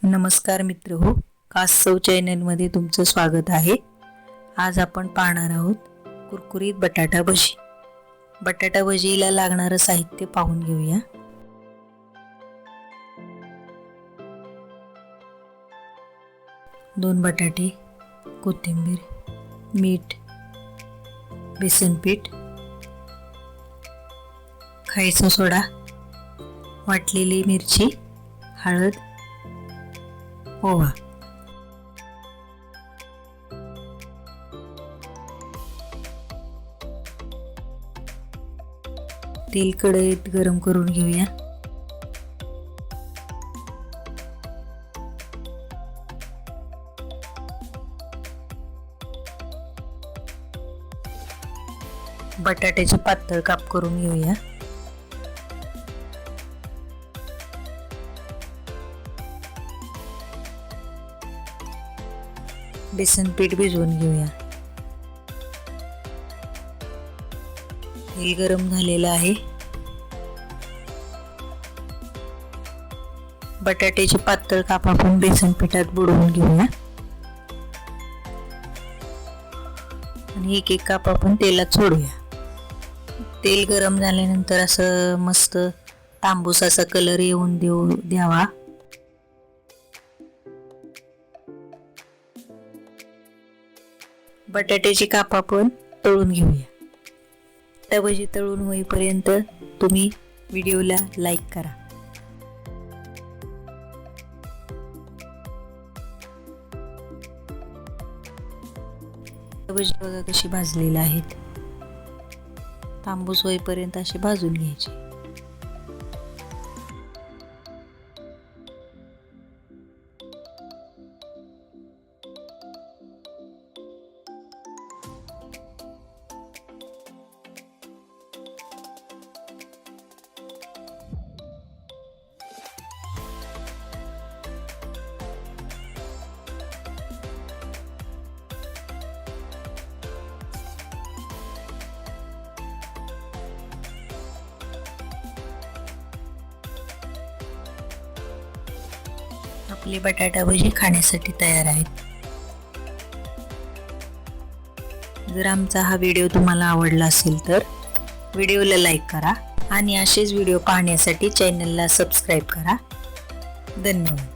नमस्कार मित्र हो, कासव चॅनलमध्ये तुमचं स्वागत आहे। आज आपण पाहणार आहोत कुरकुरीत बटाटा भजी। बटाटा भजीला लागणारे साहित्य पाहून घेऊया। दोन बटाटे, कोथिंबीर, मीठ, बेसन पीठ, खायचा सोडा, वाटलेली मिरची, हळद, ओवा। तेल कढईत गरम करून घेऊया। बटाट्याचे पातळ काप करून घेऊया। बेसन पीठ भिजवून घेऊया। तेल गरम झालेलं आहे। बटाट्याचे पातळ काप आपण बेसन पिठात बुडवून घेऊया आणि एक एक काप आपण तेलात सोडूया। तेल गरम झाल्यानंतर असं मस्त तांबूस असा कलर येऊन द्यावा। बटाट्याची काप आपण तळून घेऊया। बटाटा भजी तळून होईपर्यंत तुम्ही व्हिडिओला लाईक करा। भजी बघा कशी भाजलेली आहेत। तांबूस होईपर्यंत अशी भाजून घ्यायची। आपली बटाटा भजी खाण्यासाठी तयार आहेत। जर आमचा हा व्हिडिओ तुम्हाला आवडला असेल तर व्हिडिओला लाईक करा आणि असेच व्हिडिओ पाहण्यासाठी चॅनलला सबस्क्राईब करा। धन्यवाद।